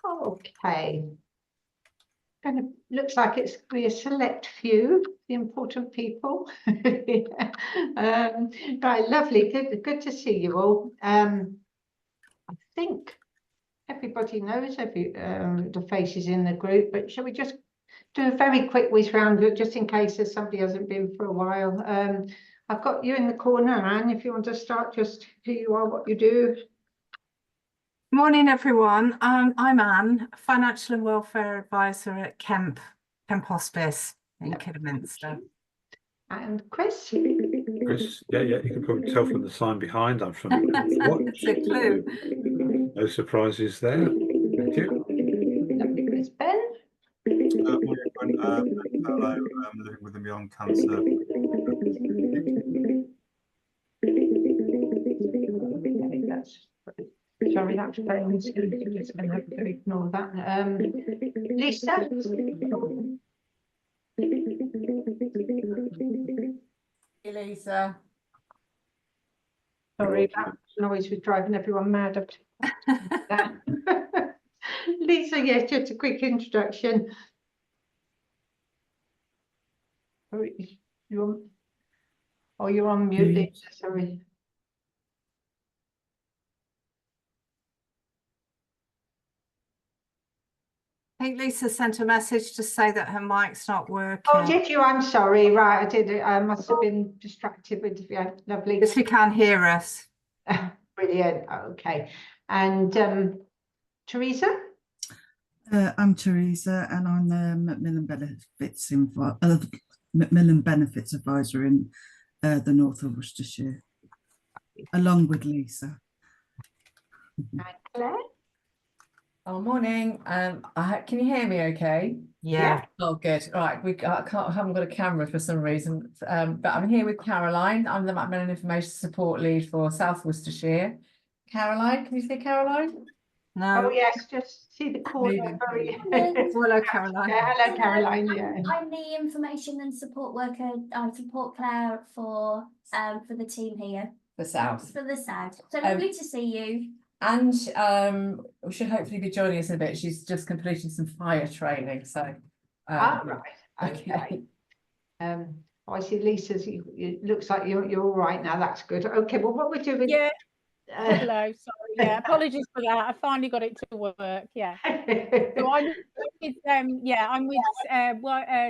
Okay. Looks like it's going to be a select few, the important people. Right, lovely. Good to see you all. I think everybody knows the faces in the group, but shall we just do a very quick whiz round just in case there's somebody who hasn't been for a while. I've got you in the corner, Anne, if you want to start, just who you are, what you do. Morning, everyone. I'm Anne, Financial and Welfare Advisor at Kemp Hospice in Kidderminster. And Chris? Chris, yeah, you can probably tell from the sign behind. I'm from It's a clue. No surprises there. Thank you. Lovely, Chris. Ben? Morning, everyone. Hello, living with and beyond cancer. Sorry, that's Ben. Just going to have to ignore that. Lisa? Hey, Lisa. Sorry, that noise was driving everyone mad. Lisa, yes, just a quick introduction. You're on mute, Lisa, sorry. I think Lisa sent a message to say that her mic's not working. Oh, did you? I'm sorry. Right, I did it. I must have been distracted with, yeah, lovely. Because she can't hear us. Brilliant. Okay. And Teresa? I'm Teresa, and I'm the Macmillan Benefits Advisor in the North of Worcestershire, along with Lisa. And Claire? Oh, morning. Can you hear me okay? Yeah. Oh, good. Right. Haven't got a camera for some reason. But I'm here with Caroline. I'm the Macmillan Information Support Lead for South Worcestershire. Caroline, can you see Caroline? No. Oh, yes, just see the corner. Hello, Caroline. Yeah, hello, Caroline. Yeah. I'm the information and support worker. I support Claire for the team here. For South. For the South. So lovely to see you. And we should hopefully be joining us in a bit. She's just completed some fire training, so. Right. Okay. I see Lisa's. It looks like you're all right now. That's good. Okay. Well, what we're doing. Yeah. Hello. Sorry. Yeah. Apologies for that. I finally got it to work. Yeah. So I'm with I'm with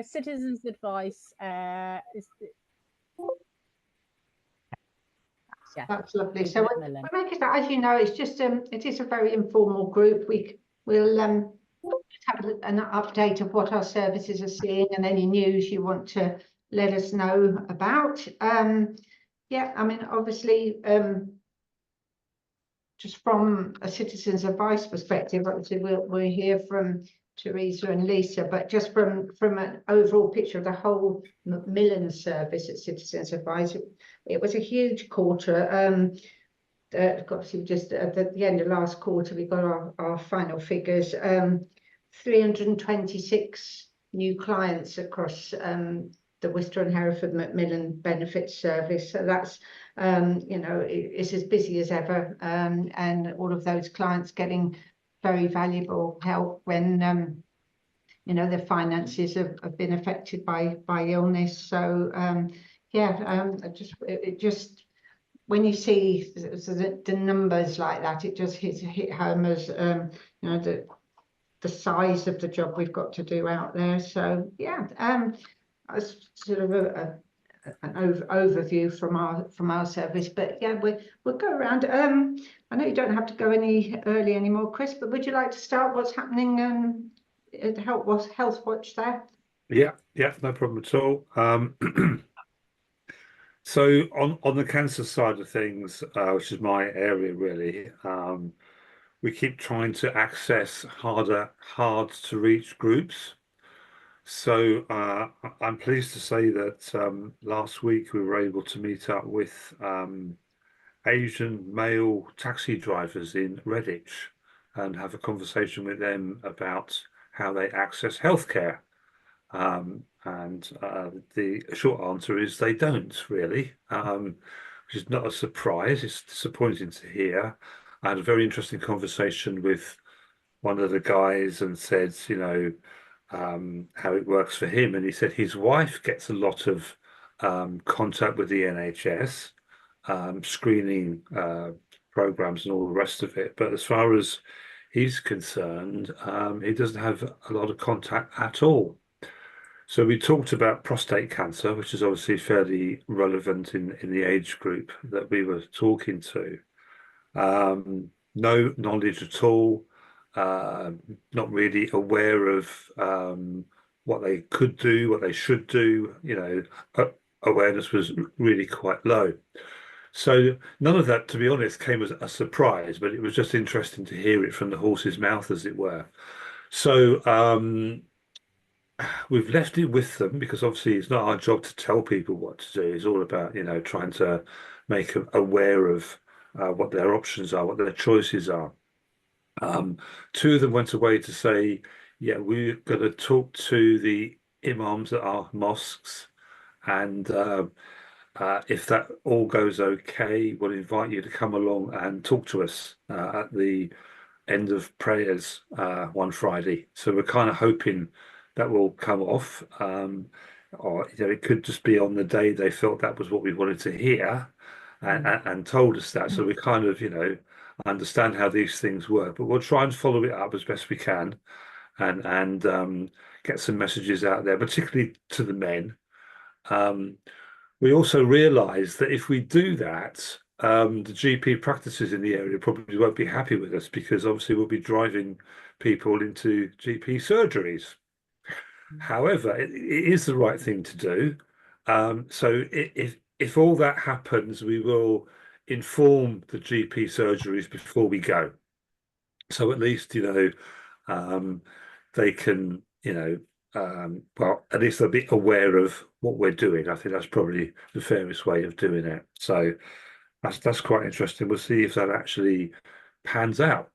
Citizens Advice. Yeah. That's lovely. So we're making that, as you know, it's just it is a very informal group. We'll have an update of what our services are seeing and any news you want to let us know about. Yeah, I mean, obviously, just from a citizens' advice perspective, obviously we'll hear from Teresa and Lisa, but just from an overall picture of the whole Macmillan service at Citizens Advice, it was a huge quarter. Obviously, just at the end of last quarter, we got our final figures. 326 new clients across the Worcester and Hereford Macmillan Benefits Service. So that's, it's as busy as ever, and all of those clients getting very valuable help when their finances have been affected by illness. So just when you see the numbers like that, it just hit home as the size of the job we've got to do out there. So yeah, that's sort of an overview from our service, but yeah, we'll go around. I know you don't have to go any early anymore, Chris, but would you like to start what's happening at Health Watch there? Yeah, no problem at all. So on the cancer side of things, which is my area really, we keep trying to access hard to reach groups. So I'm pleased to say that last week we were able to meet up with Asian male taxi drivers in Redditch and have a conversation with them about how they access healthcare. And the short answer is they don't really, which is not a surprise. It's disappointing to hear. I had a very interesting conversation with one of the guys and said, you know, how it works for him, and he said his wife gets a lot of contact with the NHS, screening programs and all the rest of it. But as far as he's concerned, he doesn't have a lot of contact at all. So we talked about prostate cancer, which is obviously fairly relevant in the age group that we were talking to. No knowledge at all, not really aware of what they could do, what they should do. You know, awareness was really quite low. So none of that, to be honest, came as a surprise, but it was just interesting to hear it from the horse's mouth, as it were. So we've left it with them because obviously it's not our job to tell people what to do. It's all about, you know, trying to make them aware of what their options are, what their choices are. Two of them went away to say, yeah, we're going to talk to the imams at our mosques, and if that all goes okay, we'll invite you to come along and talk to us at the end of prayers one Friday. So we're kind of hoping that will come off, or you know, it could just be on the day they felt that was what we wanted to hear, and told us that. So we kind of, you know, understand how these things work, but we'll try and follow it up as best we can, and get some messages out there, particularly to the men. We also realise that if we do that, the GP practices in the area probably won't be happy with us, because obviously we'll be driving people into GP surgeries. However, it is the right thing to do. So if all that happens, we will inform the GP surgeries before we go. So at least, you know, they can, you know, well, at least they'll be aware of what we're doing. I think that's probably the fairest way of doing it. So that's quite interesting. We'll see if that actually pans out.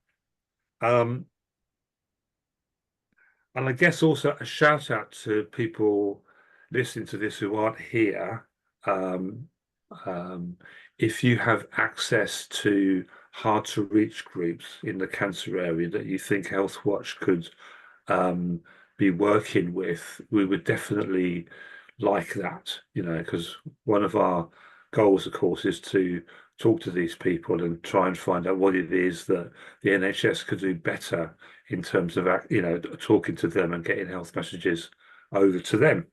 And I guess also a shout out to people listening to this who aren't here. If you have access to hard to reach groups in the cancer area that you think Health Watch could be working with, we would definitely like that, you know, because one of our goals, of course, is to talk to these people and try and find out what it is that the NHS could do better in terms of, you know, talking to them and getting health messages over to them.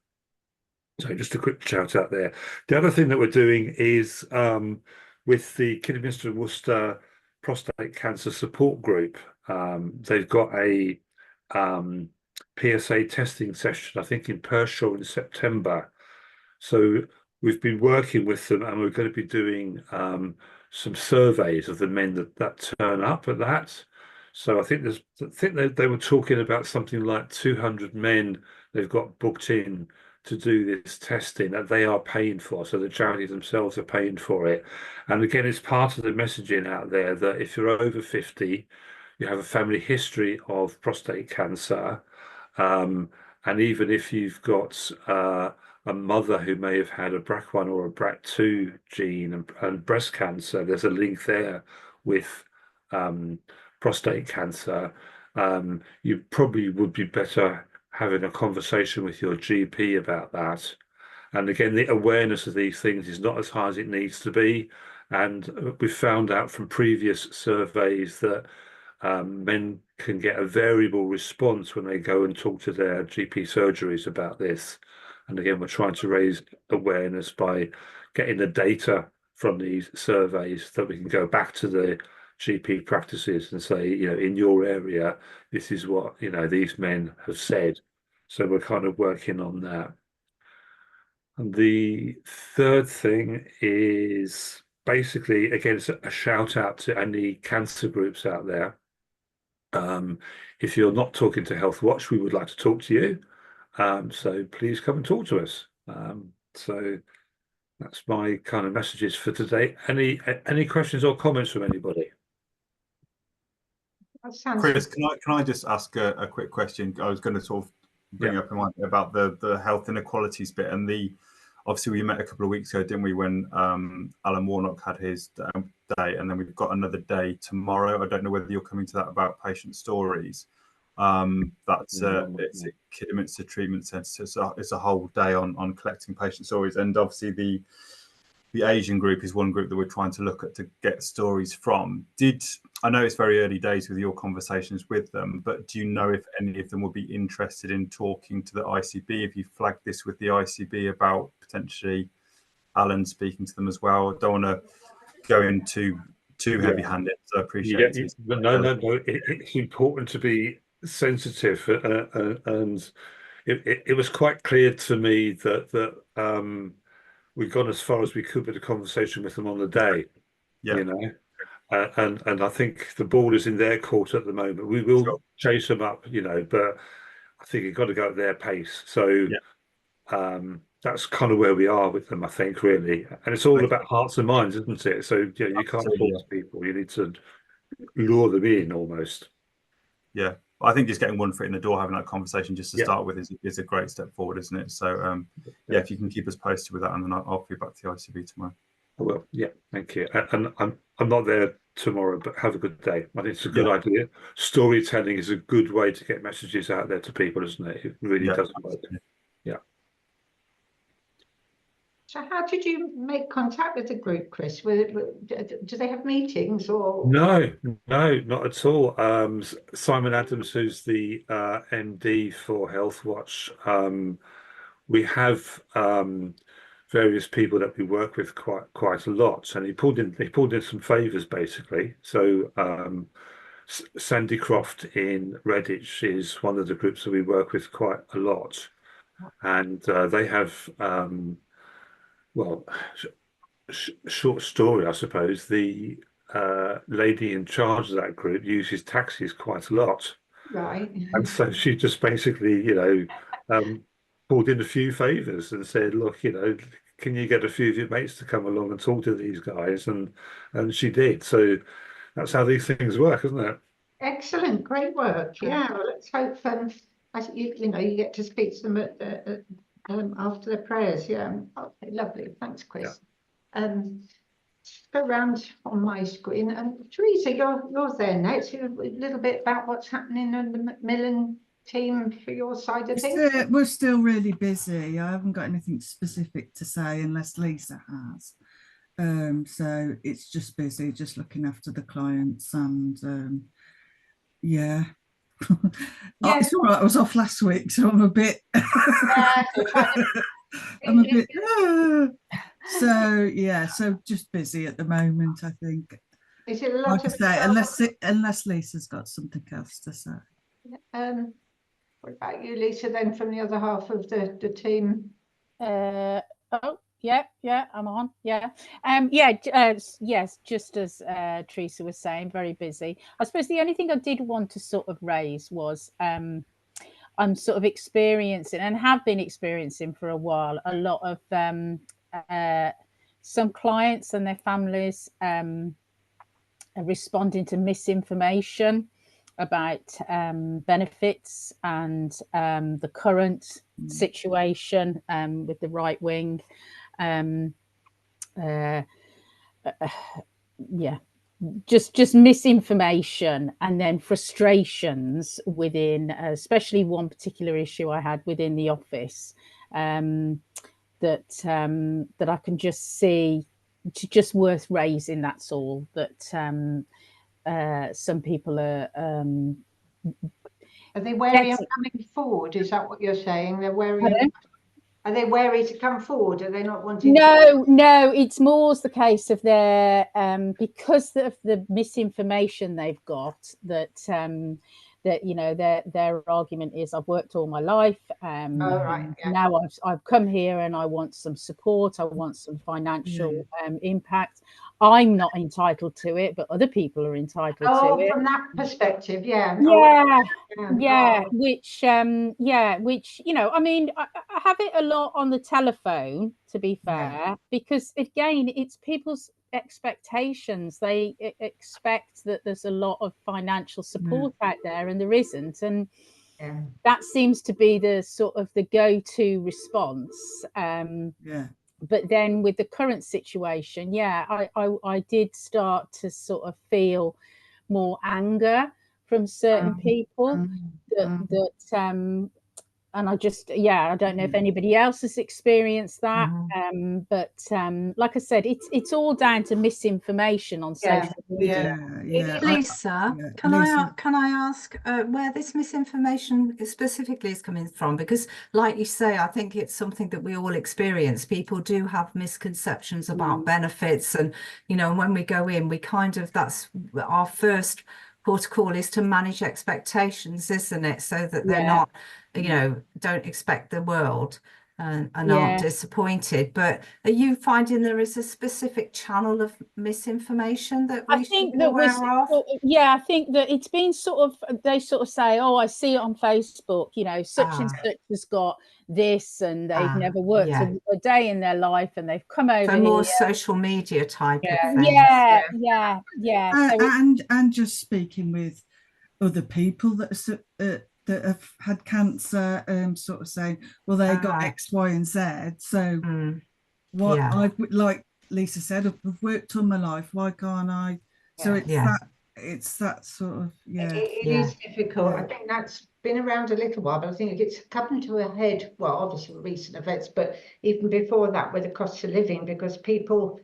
So just a quick shout out there. The other thing that we're doing is with the Kidderminster and Worcester Prostate Cancer Support Group. They've got a PSA testing session, I think in Pershore in September. So we've been working with them, and we're going to be doing some surveys of the men that turn up at that. So I think they were talking about something like 200 men they've got booked in to do this testing that they are paying for. So the charities themselves are paying for it. And again, it's part of the messaging out there that if you're over 50, you have a family history of prostate cancer, and even if you've got a mother who may have had a BRCA1 or a BRCA2 gene and breast cancer, there's a link there with prostate cancer. You probably would be better having a conversation with your GP about that. And again, the awareness of these things is not as high as it needs to be. And we've found out from previous surveys that men can get a variable response when they go and talk to their GP surgeries about this. And again, we're trying to raise awareness by getting the data from these surveys that we can go back to the GP practices and say, you know, in your area, this is what, you know, these men have said. So we're kind of working on that. And the third thing is basically, again, it's a shout out to any cancer groups out there. If you're not talking to Health Watch, we would like to talk to you. So please come and talk to us. So that's my kind of messages for today. Any questions or comments from anybody? That sounds Chris, can I just ask a quick question? I was going to sort of bring up in mind about the health inequalities bit, and obviously we met a couple of weeks ago, didn't we, when Alan Warnock had his day, and then we've got another day tomorrow. I don't know whether you're coming to that about patient stories. That's it's at Kidderminster Treatment Centre, so it's a whole day on collecting patient stories, and obviously the Asian group is one group that we're trying to look at to get stories from. I know it's very early days with your conversations with them, but do you know if any of them would be interested in talking to the ICB? If you flagged this with the ICB about potentially Alan speaking to them as well? I don't want to go into too heavy-handed, so I appreciate it. But no, it's important to be sensitive, and it was quite clear to me that we've gone as far as we could with the conversation with them on the day, you know, and I think the ball is in their court at the moment. We will chase them up, you know, but I think you've got to go at their pace. So that's kind of where we are with them, I think, really. And it's all about hearts and minds, isn't it? So you can't force people. You need to lure them in almost. Yeah, I think just getting one foot in the door, having that conversation just to start with is a great step forward, isn't it? So if you can keep us posted with that, and then I'll feed back to the ICB tomorrow. I will. Yeah, thank you. And I'm not there tomorrow, but have a good day. I think it's a good idea. Storytelling is a good way to get messages out there to people, isn't it? It really does work. Yeah. So how did you make contact with the group, Chris? Do they have meetings or? No, not at all. Simon Adams, who's the MD for Health Watch, we have various people that we work with quite a lot, and he pulled in some favours basically. So Sandy Croft in Redditch is one of the groups that we work with quite a lot, and they have short story, I suppose. The lady in charge of that group uses taxis quite a lot, right? And so she just basically, pulled in a few favours and said, "Look, can you get a few of your mates to come along and talk to these guys?" And she did. So that's how these things work, isn't it? Excellent, great work. Yeah, well, let's hope you get to speak to them after the prayers. Yeah, okay, lovely. Thanks, Chris. Go around on my screen, and Teresa, you're there next. A little bit about what's happening in the Macmillan team for your side of things. We're still really busy. I haven't got anything specific to say unless Lisa has. So it's just busy, just looking after the clients, and it's all right. I was off last week, so I'm a bit. I'm a bit. So just busy at the moment, I think. Is it a lot of unless Lisa's got something else to say. What about you, Lisa, then, from the other half of the team? I'm on. Yes, just as Teresa was saying, very busy. I suppose the only thing I did want to sort of raise was I'm sort of experiencing, and have been experiencing for a while, a lot of some clients and their families are responding to misinformation about benefits and the current situation with the right wing. Just misinformation, and then frustrations within, especially one particular issue I had within the office, that I can just see, just worth raising. That's all. That some people are they wary of coming forward? Is that what you're saying? They're wary. Are they wary to come forward? Are they not wanting? No. It's more the case of their because of the misinformation they've got, that their argument is, I've worked all my life. Now I've come here and I want some support. I want some financial impact. I'm not entitled to it, but other people are entitled to it. From that perspective, which I mean, I have it a lot on the telephone, to be fair, because again, it's people's expectations. They expect that there's a lot of financial support out there, and there isn't. And Yeah. that seems to be the sort of the go-to response. Yeah. But then with the current situation, yeah, I did start to sort of feel more anger from certain people that and I just, yeah, I don't know if anybody else has experienced that. But like I said, it's all down to misinformation on social media. Lisa, yeah, can Lisa. I ask where this misinformation specifically is coming from? Because, like you say, I think it's something that we all experience. People do have misconceptions about benefits, and when we go in, we kind of, that's our first protocol is to manage expectations, isn't it? So that they're not, don't expect the world and aren't disappointed. But are you finding there is a specific channel of misinformation that we should be aware of? I think that it's been sort of, they sort of say, oh, I see it on Facebook, such and such has got this and they've never worked a day in their life and they've come over So here. more social media type of things. Yeah. And just speaking with other people that have had cancer, sort of saying, well, they got X, Y, and Z. So what I like Lisa said, I've worked all my life. Why can't I? So it's that sort of It is difficult. I think that's been around a little while, but I think it's come to a head. Well, obviously recent events, but even before that, with the cost of living, because people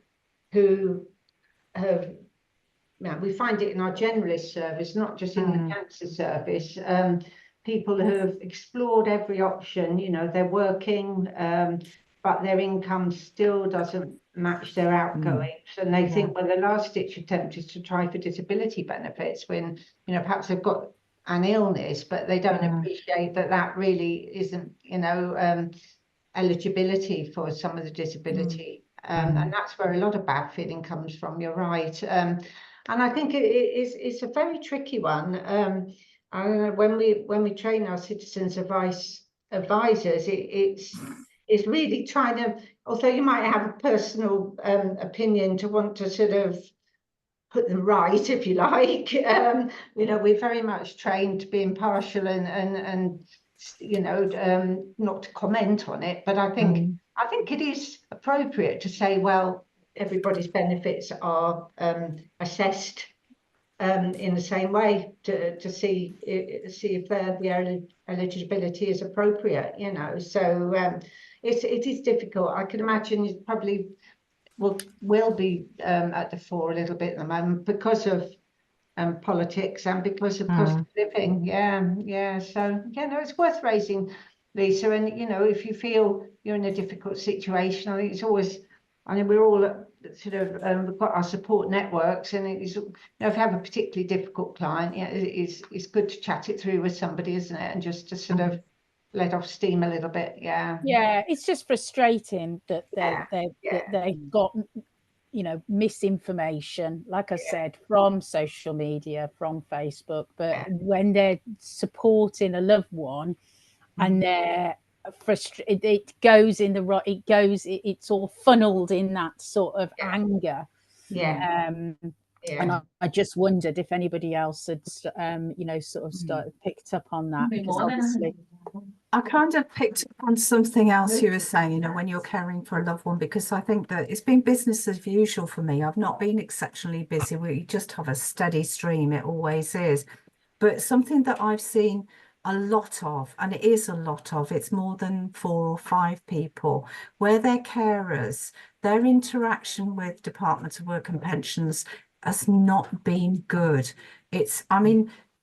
who have, we find it in our generalist service, not just in the cancer service. People who have explored every option, they're working, but their income still doesn't match their outgoings. And they think, well, the last ditch attempt is to try for disability benefits when, perhaps they've got an illness, but they don't appreciate that really isn't, eligibility for some of the disability. And that's where a lot of bad feeling comes from, you're right. And I think it's a very tricky one. I don't know, when we train our citizens advisors, it's really trying to, although you might have a personal opinion to want to sort of put them right, if you like, we're very much trained to be impartial and not to comment on it. But I think it is appropriate to say, well, everybody's benefits are assessed in the same way to see if the eligibility is appropriate. So it is difficult. I can imagine it probably will be at the fore a little bit at the moment because of politics and because of cost of living. So it's worth raising, Lisa. And if you feel you're in a difficult situation, I think it's always, we're all sort of we've got our support networks, and it is, if you have a particularly difficult client, it's good to chat it through with somebody, isn't it? And just to sort of let off steam a little bit. It's just frustrating that they've got misinformation, like I said, from social media, from Facebook. But when they're supporting a loved one and they're frustrated, it goes in the right, it's all funneled in that sort of anger. And I just wondered if anybody else had sort of started picked up on that, because obviously I kind of picked up on something else you were saying, when you're caring for a loved one, because I think that it's been business as usual for me. I've not been exceptionally busy. We just have a steady stream. It always is. But something that I've seen a lot of, and it is a lot of, it's more than 4 or 5 people, where they're carers, their interaction with Department of Work and Pensions has not been good.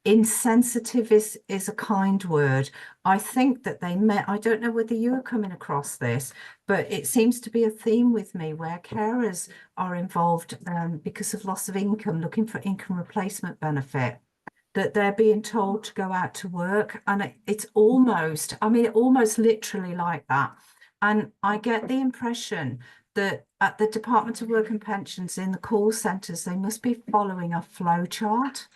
Insensitive is a kind word. I think that I don't know whether you are coming across this, but it seems to be a theme with me where carers are involved because of loss of income, looking for income replacement benefit, that they're being told to go out to work. And it's almost literally like that. And I get the impression that at the Department of Work and Pensions, in the call centres, they must be following a flow chart.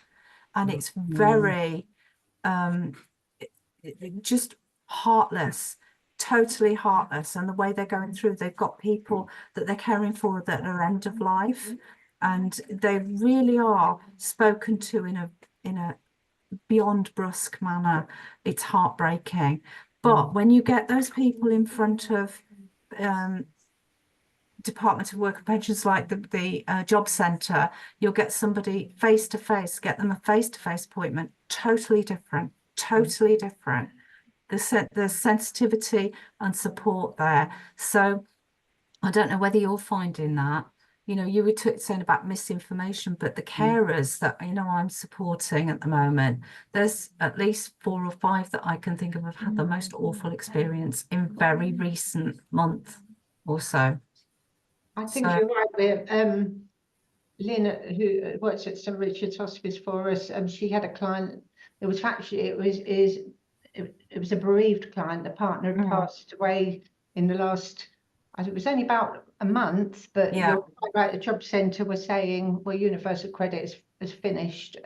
And it's very just heartless, totally heartless. And the way they're going through, they've got people that they're caring for that are end of life, and they really are spoken to in a beyond brusque manner. It's heartbreaking. But when you get those people in front of Department of Work and Pensions, like the job centre, you'll get somebody face to face, get them a face-to-face appointment, totally different, totally different. There's sensitivity and support there. So I don't know whether you're finding that. You know, you were saying about misinformation, but the carers that, you know, I'm supporting at the moment, there's at least 4 or 5 that I can think of have had the most awful experience in very recent month or so. I think you're right with Lynn, who works at St Richard's Hospice for us. She had a client. It was actually it was a bereaved client. The partner had passed away in the last. It was only about a month, but you're quite right. The job centre was saying, "Well, universal credit is finished.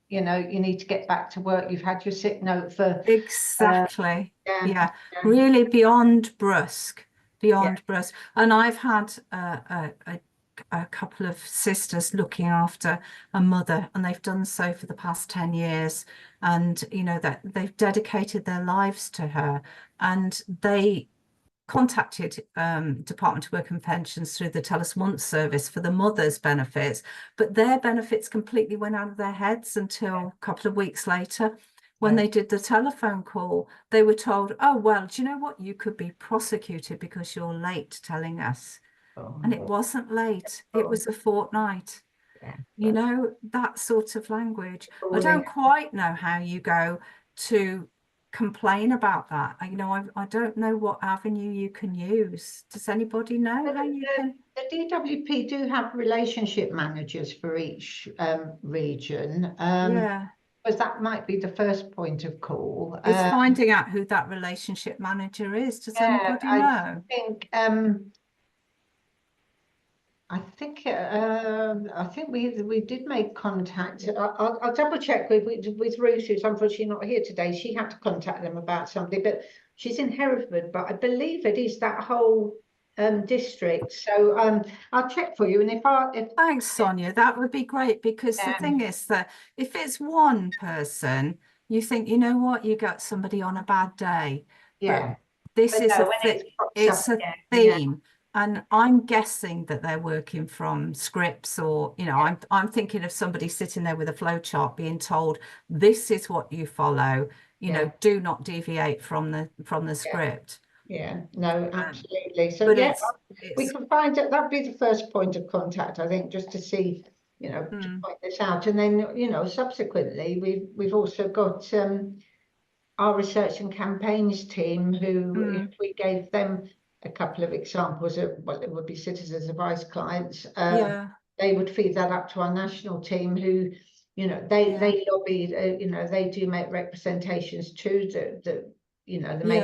You know, you need to get back to work. You've had your sick note for exactly. Really beyond brusque, brusque. And I've had a couple of sisters looking after a mother, and they've done so for the past 10 years. And, you know, that they've dedicated their lives to her, and they contacted Department of Work and Pensions through the Tell Us Once service for the mother's benefits, but their benefits completely went out of their heads until a couple of weeks later. When they did the telephone call, they were told, oh, well, do you know what? You could be prosecuted because you're late telling us. And it wasn't late. It was a fortnight. You know, that sort of language. I don't quite know how you go to complain about that. You know, I don't know what avenue you can use. Does anybody know how you can? The DWP do have relationship managers for each region. Because that might be the first point of call. Is finding out who that relationship manager is. Does anybody know? I think we did make contact. I'll double check with Ruth, who's unfortunately not here today. She had to contact them about something, but she's in Hereford. But I believe it is that whole district. So I'll check for you. And thanks, Sonia, that would be great, because the thing is that if it's one person, you think, you know what, you got somebody on a bad day. But this is it's a theme. And I'm guessing that they're working from scripts, or, you know, I'm thinking of somebody sitting there with a flow chart being told, this is what you follow, you know, do not deviate from the script. No, absolutely. So we can find it. That'd be the first point of contact, I think, just to see, you know, to point this out. And then, you know, subsequently, we've also got our research and campaigns team, who if we gave them a couple of examples of, well, it would be citizens advice clients, they would feed that up to our national team, who, you know, they lobby, you know, they do make representations to the you know, the main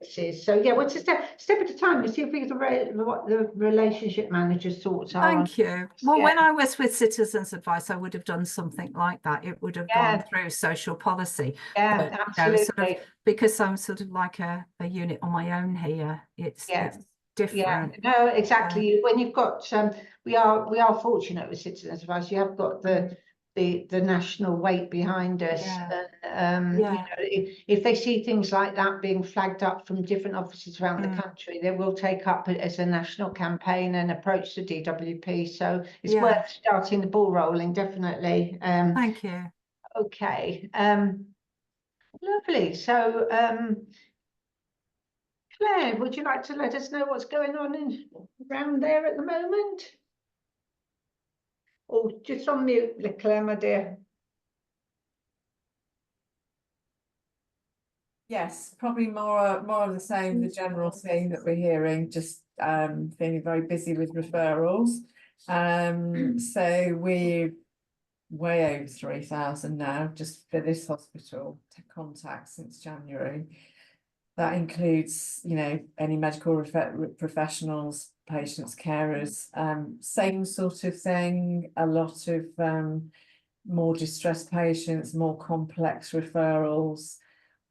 agencies. So we'll just step at a time and see if we can what the relationship manager's thoughts are. Thank you. Well, when I was with Citizens Advice, I would have done something like that. It would have gone through social policy. But, absolutely. You know, sort of, because I'm sort of like a unit on my own here. It's different. No, exactly. When you've got we are fortunate with Citizens Advice. You have got the national weight behind us. And, you know, if they see things like that being flagged up from different offices around the country, they will take up it as a national campaign and approach the DWP. So it's worth starting the ball rolling, definitely. Thank you. Okay. Lovely. So Claire, would you like to let us know what's going on around there at the moment? Oh, just on mute, Claire, my dear. Yes, probably more of the same, the general theme that we're hearing, just feeling very busy with referrals. So we're way over 3,000 now, just for this hospital to contact since January. That includes, you know, any medical professionals, patients, carers, same sort of thing, a lot of more distressed patients, more complex referrals,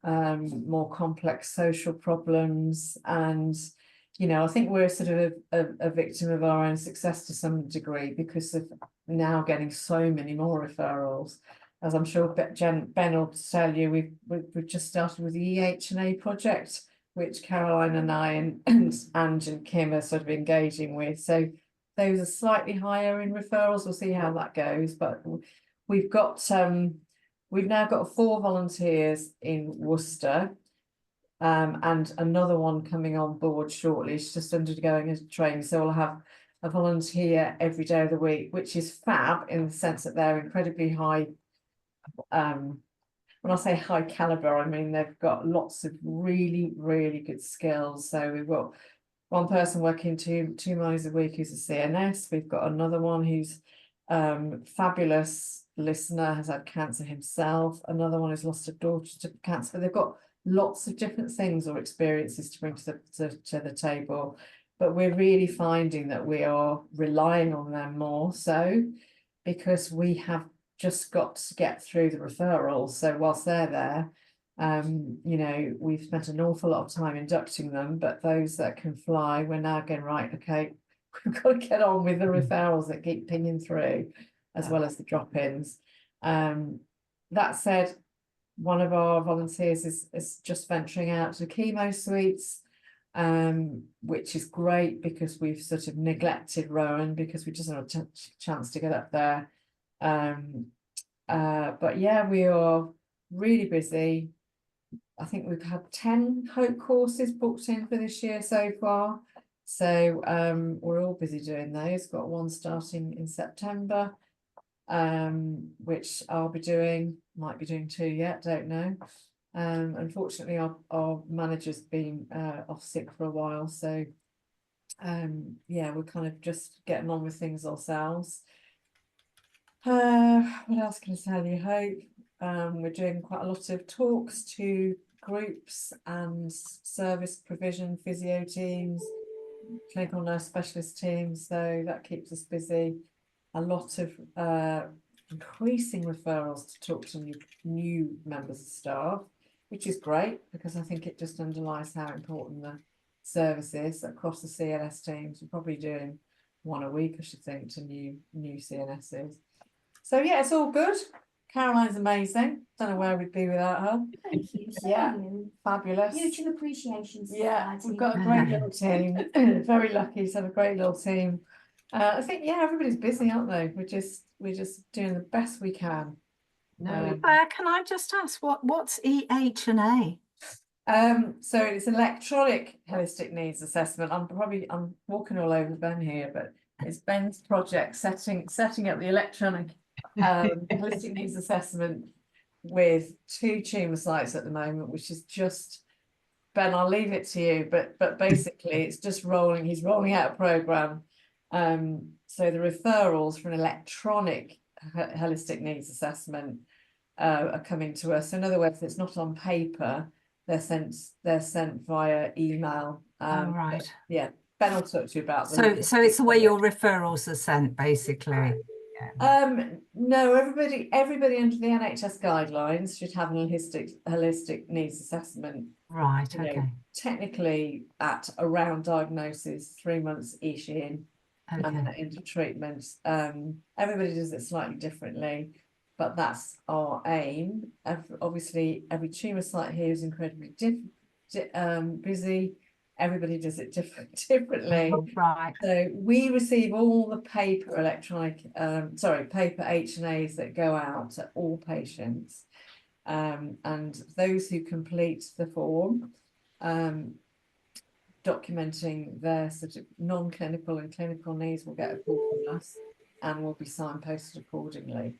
more complex social problems. And, you know, I think we're sort of a victim of our own success to some degree, because of now getting so many more referrals. as I'm sure Ben will tell you, we've just started with the EH&A project, which Caroline and I and Ange and Kim are sort of engaging with. So those are slightly higher in referrals. We'll see how that goes. But we've now got 4 volunteers in Worcester, and another one coming on board shortly. She's just undergoing a training, so we'll have a volunteer every day of the week, which is fab in the sense that they're incredibly high. When I say high caliber, I mean they've got lots of really, really good skills. So we've got one person working two miles a week who's a CNS. We've got another one who's fabulous listener, has had cancer himself. Another one who's lost a daughter to cancer. But they've got lots of different things or experiences to bring to the table. But we're really finding that we are relying on them more so, because we have just got to get through the referrals. So whilst they're there, you know, we've spent an awful lot of time inducting them, but those that can fly, we're now going, right, okay, we've got to get on with the referrals that keep pinging through, as well as the drop-ins. That said, one of our volunteers is just venturing out to chemo suites, which is great because we've sort of neglected Rowan because we just don't have a chance to get up there. But yeah, we are really busy. I think we've had 10 Hope courses booked in for this year so far. So we're all busy doing those. Got one starting in September, which I'll be doing, might be doing 2 yet, don't know. Unfortunately, our manager's been off sick for a while. So yeah, we're kind of just getting on with things ourselves. What else can I tell you? Hope we're doing quite a lot of talks to groups and service provision, physio teams, clinical nurse specialist teams, so that keeps us busy. A lot of increasing referrals to talk to new members of staff, which is great because I think it just underlies how important the service is across the CNS teams. We're probably doing 1 a week, I should think, to new CNSs. So yeah, it's all good. Caroline's amazing. Don't know where we'd be without her. Thank you. Yeah, fabulous. Mutual Appreciation Society. Yeah, we've got a great little team. Very lucky to have a great little team. I think everybody's busy, aren't they? We're just doing the best we can. Claire, can I just ask what's EH&A? So it's electronic holistic needs assessment. I'm walking all over Ben here, but it's Ben's project setting up the electronic holistic needs assessment with 2 tumour sites at the moment, which is just, Ben, I'll leave it to you, but basically it's just rolling. He's rolling out a programme. So the referrals for an electronic holistic needs assessment are coming to us. So in other words, it's not on paper. They're sent via email. Right. Yeah, Ben will talk to you about them. So it's the way your referrals are sent, basically. No, everybody under the NHS guidelines should have an holistic needs assessment. Right. You know, okay. technically at around diagnosis, 3 months ish in, and then into treatment. Everybody does it slightly differently, but that's our aim. Obviously, every tumour site here is incredibly busy. Everybody does it differently. Right. So we receive all the paper paper H&As that go out to all patients. And those who complete the form, documenting their sort of non-clinical and clinical needs, will get a call from us and will be signposted accordingly.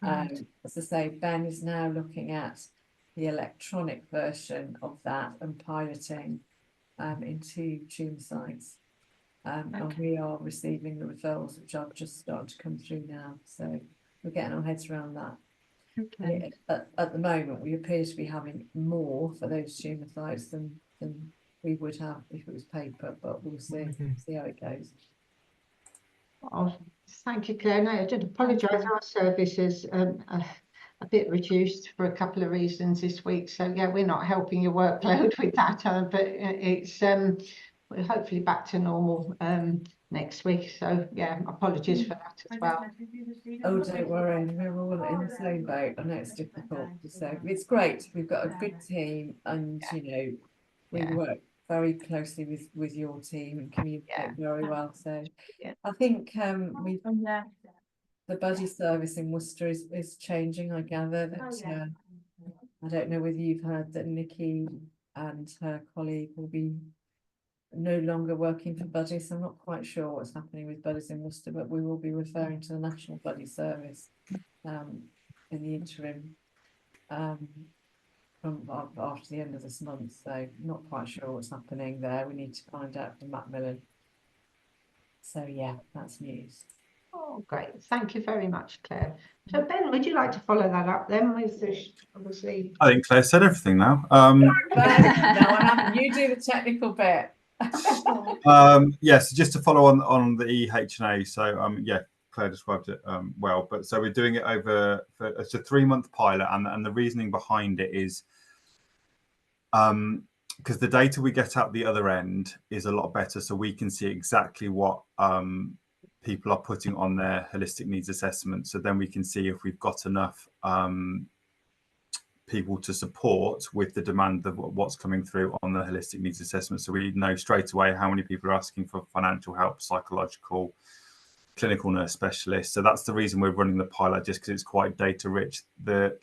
Right. As I say, Ben is now looking at the electronic version of that and piloting into tumour sites. And we are receiving the referrals, which are just starting to come through now. So we're getting our heads around that. Okay. At the moment, we appear to be having more for those tumour sites than we would have if it was paper, but we'll see how it goes. Oh, thank you, Claire. No, I did apologise. Our service is a bit reduced for a couple of reasons this week. So yeah, we're not helping your workload with that, but it's we're hopefully back to normal next week. So yeah, apologies for that as well. Oh, don't worry, we're all in the same boat. I know it's difficult, so it's great. We've got a good team, and we work very closely with your team and communicate very well. So I think the buddy service in Worcester is changing. I gather that I don't know whether you've heard that Nikki and her colleague will be no longer working for buddies. I'm not quite sure what's happening with buddies in Worcester, but we will be referring to the National Buddy Service in the interim from after the end of this month. So not quite sure what's happening there. We need to find out from Macmillan. So yeah, that's news. Oh, great. Thank you very much, Claire. So Ben, would you like to follow that up then with this, obviously? I think Claire said everything now. No, I haven't. You do the technical bit. Yes, just to follow on the EHNA. So yeah, Claire described it well. But so we're doing it over it's a 3-month pilot, and the reasoning behind it is because the data we get out the other end is a lot better, so we can see exactly what people are putting on their holistic needs assessment. So then we can see if we've got enough people to support with the demand of what's coming through on the holistic needs assessment. So we know straight away how many people are asking for financial help, psychological, clinical nurse specialists. So that's the reason we're running the pilot, just because it's quite data rich. The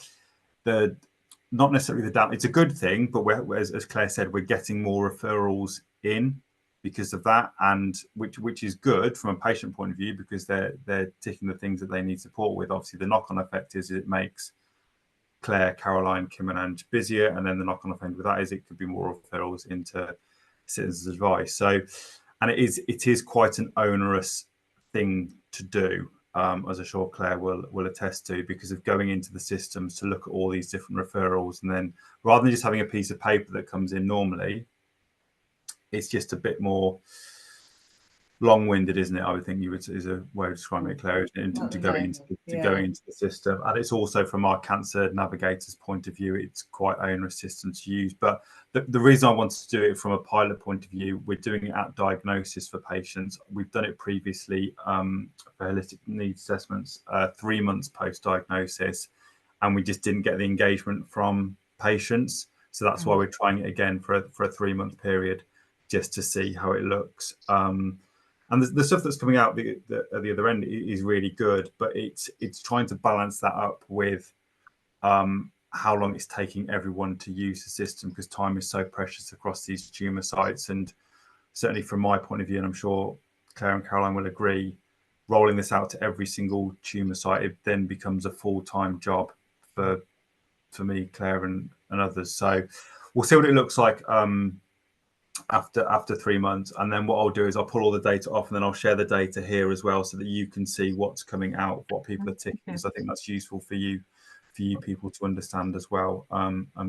not necessarily the down, it's a good thing, but as Claire said, we're getting more referrals in because of that, and which is good from a patient point of view, because they're ticking the things that they need support with. Obviously the knock-on effect is it makes Claire, Caroline, Kim and Ange busier, and then the knock-on effect with that is it could be more referrals into citizens' advice. So, and it is quite an onerous thing to do, as I'm sure Claire will attest to, because of going into the systems to look at all these different referrals, and then rather than just having a piece of paper that comes in normally, it's just a bit more long-winded, isn't it? I would think is a way of describing it, Claire, to go into the system. And it's also, from our cancer navigator's point of view, it's quite onerous system to use. But the reason I wanted to do it from a pilot point of view, we're doing it at diagnosis for patients. We've done it previously for holistic needs assessments 3 months post-diagnosis, and we just didn't get the engagement from patients. So that's why we're trying it again for a 3-month period, just to see how it looks. And the stuff that's coming out at the other end is really good, but it's trying to balance that up with how long it's taking everyone to use the system, because time is so precious across these tumour sites. And certainly from my point of view, and I'm sure Claire and Caroline will agree, rolling this out to every single tumour site, it then becomes a full-time job for me, Claire and others. So we'll see what it looks like after 3 months, and then what I'll do is I'll pull all the data off, and then I'll share the data here as well, so that you can see what's coming out, what people are ticking. So I think that's useful for you people to understand as well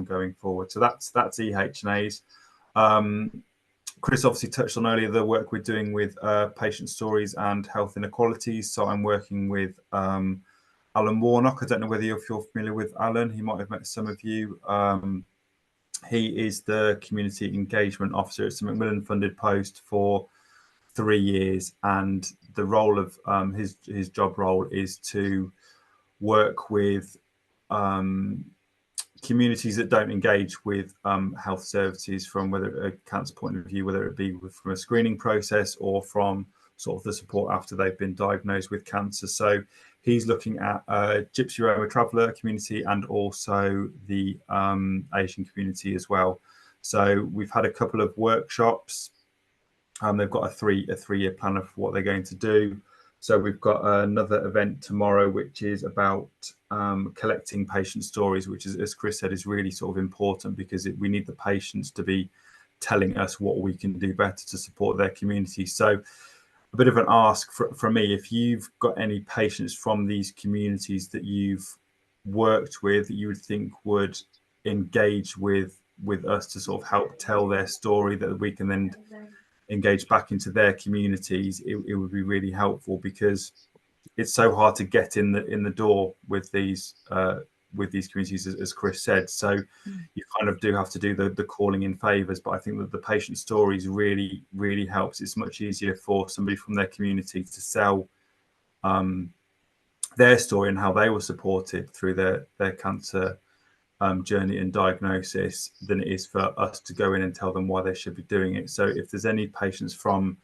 going forward. So that's EHNAs. Chris obviously touched on earlier the work we're doing with patient stories and health inequalities. So I'm working with Alan Warnock. I don't know whether you're familiar with Alan. He might have met some of you. He is the community engagement officer. It's a Macmillan funded post for 3 years, and the role of his job role is to work with communities that don't engage with health services from whether a cancer point of view, whether it be from a screening process or from sort of the support after they've been diagnosed with cancer. So he's looking at Gypsy Roma Traveller community and also the Asian community as well. So we've had a couple of workshops. They've got a three-year plan of what they're going to do. So we've got another event tomorrow, which is about collecting patient stories, which is, as Chris said, is really sort of important, because we need the patients to be telling us what we can do better to support their community. So a bit of an ask from me, if you've got any patients from these communities that you've worked with that you would think would engage with us to sort of help tell their story, that we can then engage back into their communities, it would be really helpful, because it's so hard to get in the door with these with these communities, as Chris said. So you kind of do have to do the calling in favours, but I think that the patient stories really helps. It's much easier for somebody from their community to sell their story and how they were supported through their cancer journey and diagnosis than it is for us to go in and tell them why they should be doing it. So if there's any patients from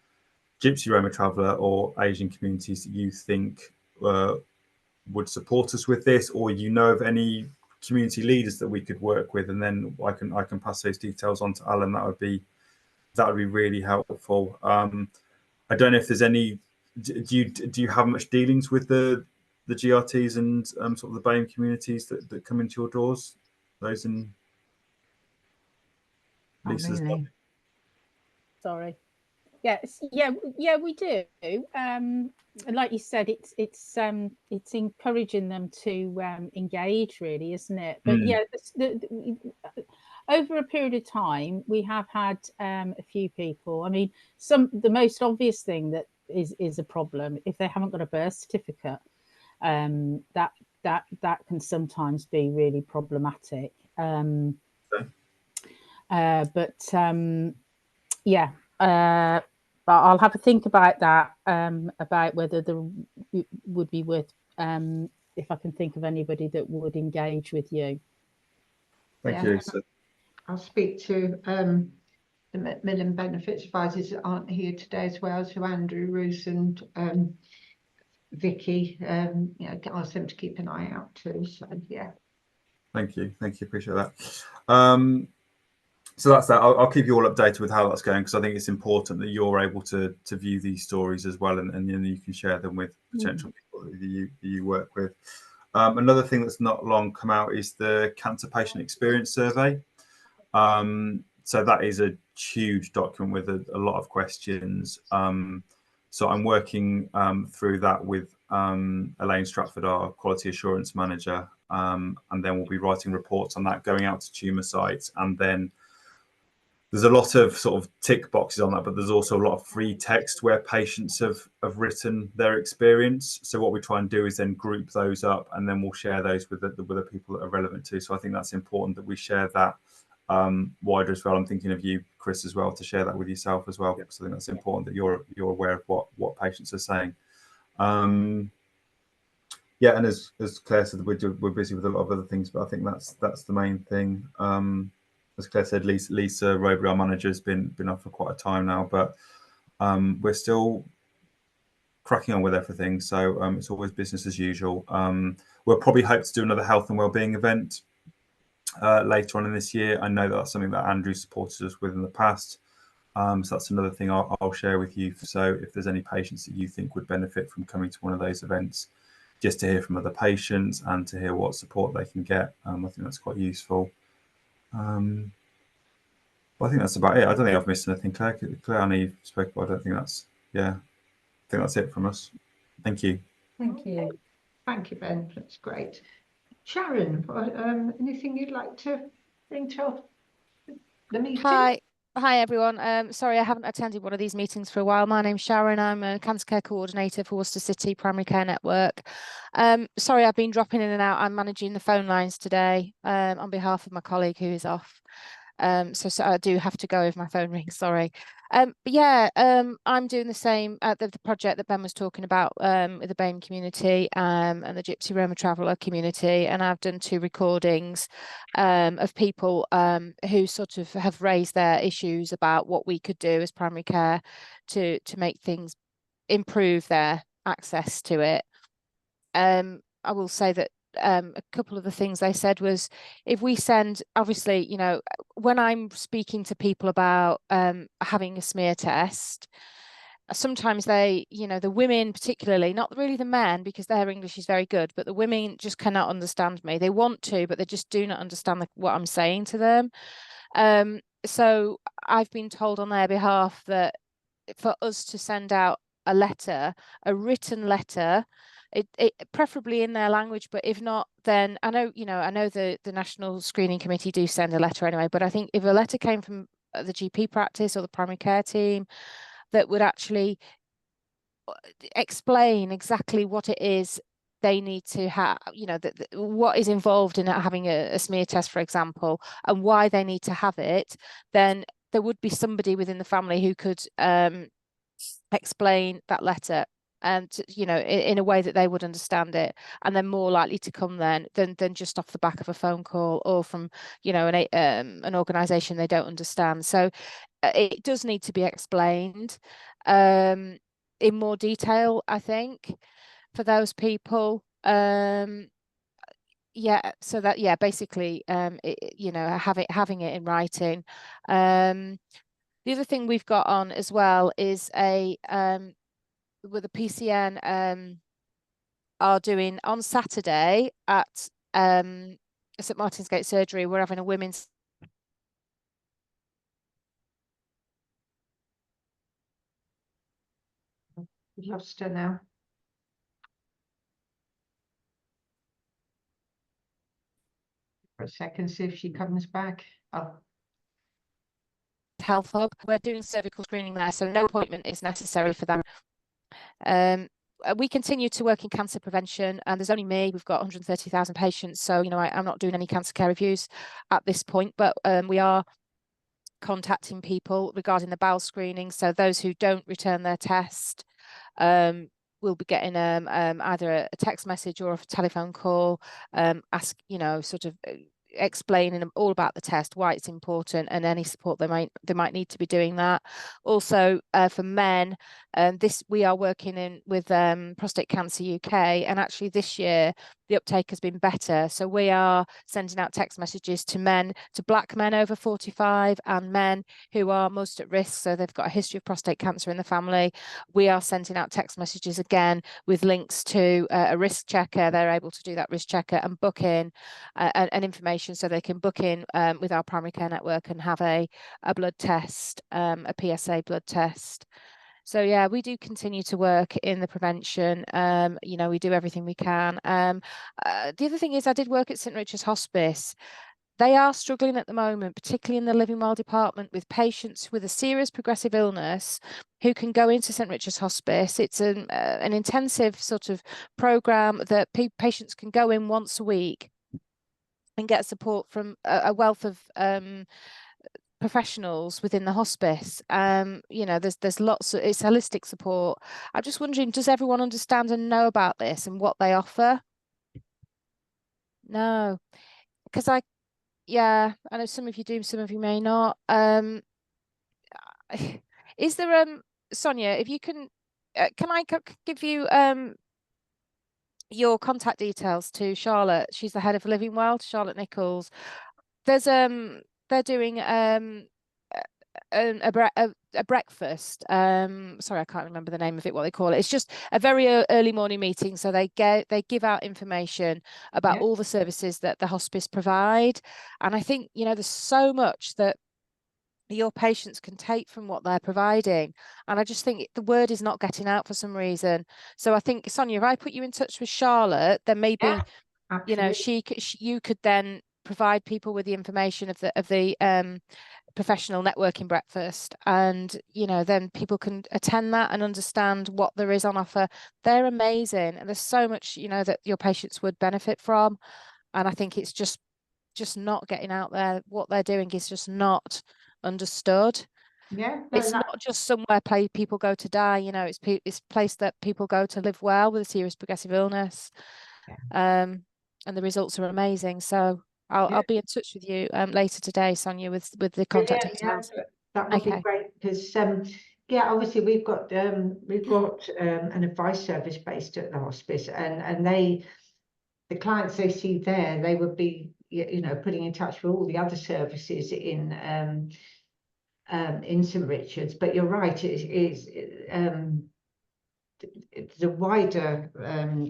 Gypsy Roma Traveller or Asian communities that you think would support us with this, or you know of any community leaders that we could work with, and then I can pass those details on to Alan, that would be really helpful. I don't know if there's any, do you have much dealings with the GRTs and sort of the BAME communities that come into your doors? Those in Lisa's. Really? Sorry. Yes, yeah, we do. Like you said, it's encouraging them to engage, really, isn't it? But yeah, over a period of time, we have had a few people. I mean, the most obvious thing that is a problem if they haven't got a birth certificate. That can sometimes be really problematic. Yeah. But I'll have a think about that, about whether there would be worth, if I can think of anybody that would engage with you. Thank you, Lisa. I'll speak to the Macmillan Benefits Advisors that aren't here today as well, so Andrew, Ruth and Vicky, ask them to keep an eye out too. So yeah. Thank you, appreciate that. So that's that. I'll keep you all updated with how that's going, because I think it's important that you're able to view these stories as well, and then you can share them with potential people that you work with. Another thing that's not long come out is the Cancer Patient Experience Survey. So that is a huge document with a lot of questions. So I'm working through that with Elaine Stratford, our Quality Assurance Manager, and then we'll be writing reports on that, going out to tumour sites, and then there's a lot of sort of tick boxes on that, but there's also a lot of free text where patients have written their experience. So what we try and do is then group those up, and then we'll share those with the people that are relevant to. So I think that's important that we share that wider as well. I'm thinking of you, Chris, as well, to share that with yourself as well, because I think that's important that you're aware of what patients are saying. Yeah, and as Claire said, we're busy with a lot of other things, but I think that's the main thing. As Claire said, Lisa Roby, our manager, has been off for quite a time now, but we're still cracking on with everything. So it's always business as usual. We'll probably hope to do another health and wellbeing event later on in this year. I know that's something that Andrew supported us with in the past. So that's another thing I'll share with you. So if there's any patients that you think would benefit from coming to one of those events, just to hear from other patients and to hear what support they can get, I think that's quite useful. But I think that's about it. I don't think I've missed anything. Claire, I know you spoke about. I don't think that's, I think that's it from us. Thank you. Thank you. Thank you, Ben. That's great. Sharon, anything you'd like to bring to the meeting? Hi everyone. Sorry, I haven't attended one of these meetings for a while. My name's Sharon. I'm a cancer care coordinator for Worcester City Primary Care Network. Sorry, I've been dropping in and out. I'm managing the phone lines today on behalf of my colleague who is off. So I do have to go if my phone rings, sorry. But yeah, I'm doing the same at the project that Ben was talking about with the BAME community and the Gypsy Roma Traveller community, and I've done 2 recordings of people who sort of have raised their issues about what we could do as primary care to make things improve their access to it. I will say that a couple of the things they said was, if we send, obviously, when I'm speaking to people about having a smear test, sometimes they, the women particularly, not really the men because their English is very good, but the women just cannot understand me. They want to, but they just do not understand what I'm saying to them. So I've been told on their behalf that for us to send out a letter, a written letter, it preferably in their language, but if not, then I know the National Screening Committee do send a letter anyway, but I think if a letter came from the GP practice or the primary care team that would actually explain exactly what it is they need to have, you know, what is involved in having a smear test, for example, and why they need to have it, then there would be somebody within the family who could explain that letter, and you know, in a way that they would understand it, and they're more likely to come then than just off the back of a phone call or from, you know, an organization they don't understand. So it does need to be explained in more detail, I think, for those people. Yeah, so that, yeah, basically you know, having it in writing. The other thing we've got on as well is with the PCN are doing on Saturday at St Martin's Gate Surgery. We're having a women's We've lost her now. For a second, see if she comes back. Oh. health hub. We're doing cervical screening there, so no appointment is necessary for them. We continue to work in cancer prevention, and there's only me. We've got 130,000 patients, so you know, I'm not doing any cancer care reviews at this point, but we are contacting people regarding the bowel screening. So those who don't return their test will be getting either a text message or a telephone call, ask, you know, sort of explaining them all about the test, why it's important, and any support they might need to be doing that. Also, for men, we are working in with Prostate Cancer UK, and actually this year the uptake has been better. So we are sending out text messages to men, to black men over 45 and men who are most at risk, so they've got a history of prostate cancer in the family. We are sending out text messages again with links to a risk checker. They're able to do that risk checker and book in and information, so they can book in with our primary care network and have a blood test, a PSA blood test. So yeah, we do continue to work in the prevention. You know, we do everything we can. The other thing is, I did work at St Richard's Hospice. They are struggling at the moment, particularly in the living well department, with patients with a serious progressive illness who can go into St Richard's Hospice. It's an intensive sort of program that patients can go in once a week and get support from a wealth of professionals within the hospice. You know, there's lots of, it's holistic support. I'm just wondering, does everyone understand and know about this and what they offer? No, because yeah, I know some of you do, some of you may not. Is there Sonia, if you can I give you your contact details to Charlotte? She's the head of Living Well, Charlotte Nichols. There's they're doing a breakfast. Sorry, I can't remember the name of it, what they call it. It's just a very early morning meeting, so they give out information about all the services that the hospice provide. And I think, you know, there's so much that your patients can take from what they're providing, and I just think the word is not getting out for some reason. So I think, Sonia, if I put you in touch with Charlotte, then maybe you know, you could then provide people with the information of the professional networking breakfast, and you know, then people can attend that and understand what there is on offer. They're amazing, and there's so much, you know, that your patients would benefit from, and I think it's just not getting out there. What they're doing is just not understood. It's not just somewhere people go to die, you know, it's a place that people go to live well with a serious progressive illness. And the results are amazing. So I'll be in touch with you later today, Sonia, with the contact details. That would be great, because yeah, obviously we've got an advice service based at the hospice, and the clients they see there, they would be, you know, putting in touch with all the other services in St Richard's. But you're right, it's a wider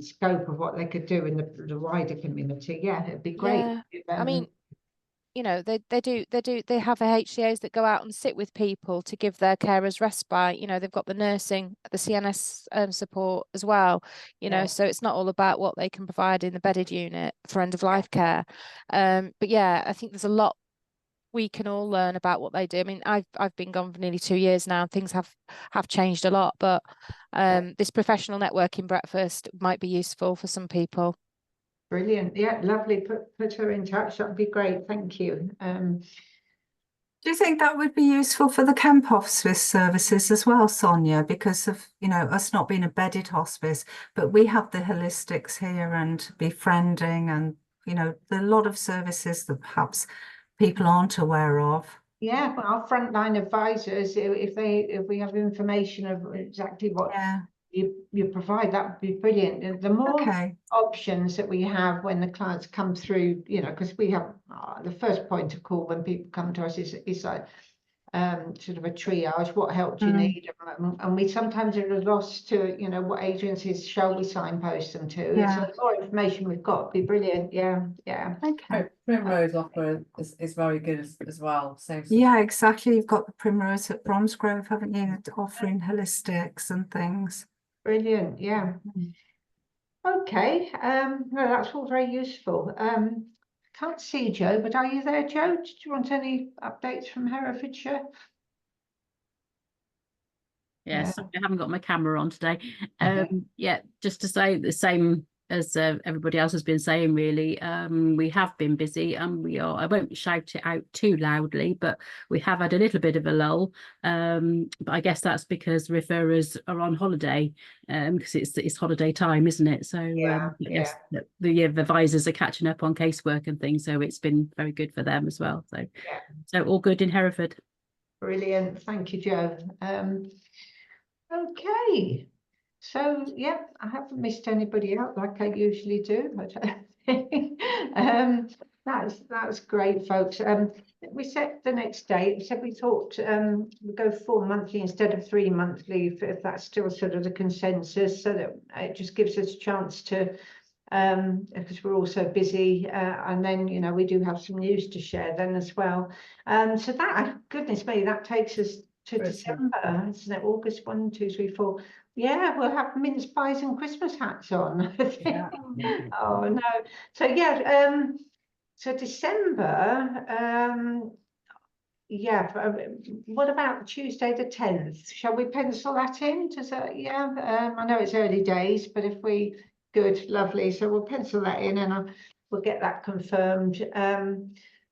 scope of what they could do in the wider community. Yeah, it'd be great. I mean, you know, they have the HCAs that go out and sit with people to give their carers respite. You know, they've got the nursing, the CNS support as well, you know, so it's not all about what they can provide in the bedded unit for end of life care. But yeah, I think there's a lot we can all learn about what they do. I mean, I've been gone for nearly 2 years now, and things have changed a lot, but this professional networking breakfast might be useful for some people. Brilliant. Yeah, lovely. Put her in touch. That'd be great. Thank you. Do you think that would be useful for the camp hospice services as well, Sonia? Because of, you know, us not being a bedded hospice, but we have the holistics here and befriending, and, you know, there are a lot of services that perhaps people aren't aware of. Yeah, well, our frontline advisors, if we have information of exactly what you provide, that would be brilliant. And the more options that we have when the clients come through, you know, because we have the first point of call when people come to us is like sort of a triage. What help do you need? And we sometimes are lost to, you know, what agencies shall we signpost them to. Yeah. So the more information we've got, be brilliant. Yeah, yeah. Okay. Primrose offer is very good as well. Same. Yeah, exactly. You've got the Primrose at Bromsgrove, haven't you? Offering holistics and things. Brilliant. Yeah. Okay. No, that's all very useful. Can't see Joe, but are you there, Joe? Do you want any updates from Herefordshire? Yes, I haven't got my camera on today. Yeah, just to say the same as everybody else has been saying, really. We have been busy, and I won't shout it out too loudly, but we have had a little bit of a lull. But I guess that's because referrers are on holiday, because it's holiday time, isn't it? So I guess the advisors are catching up on casework and things, so it's been very good for them as well. So all good in Hereford. Brilliant. Thank you, Joe. Okay. So, yeah, I haven't missed anybody out like I usually do. That's great, folks. We set the next date. We said we thought we'd go 4 monthly instead of 3 monthly, if that's still sort of the consensus, so that it just gives us a chance to, because we're all so busy, and then, you know, we do have some news to share then as well. So that, goodness me, that takes us to December, isn't it? August 1, 2, 3, 4. Yeah, we'll have mince pies and Christmas hats on. I think. Yeah. Oh no. So yeah, so December, yeah, what about Tuesday the 10th? Shall we pencil that in? Does that, yeah, I know it's early days, but if we, good, lovely. So we'll pencil that in, and we'll get that confirmed.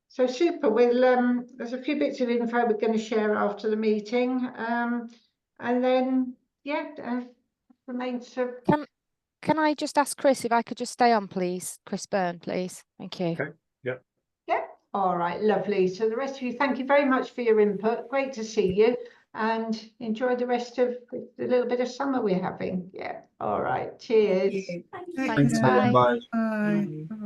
So super, we'll there's a few bits of info we're going to share after the meeting, and then remains to. Can I just ask Chris if I could just stay on, please? Chris Byrne, please. Thank you. Okay. Yeah. Yeah. All right. Lovely. So the rest of you, thank you very much for your input. Great to see you, and enjoy the rest of the little bit of summer we're having. Yeah. All right. Cheers. Thanks. Bye. Bye.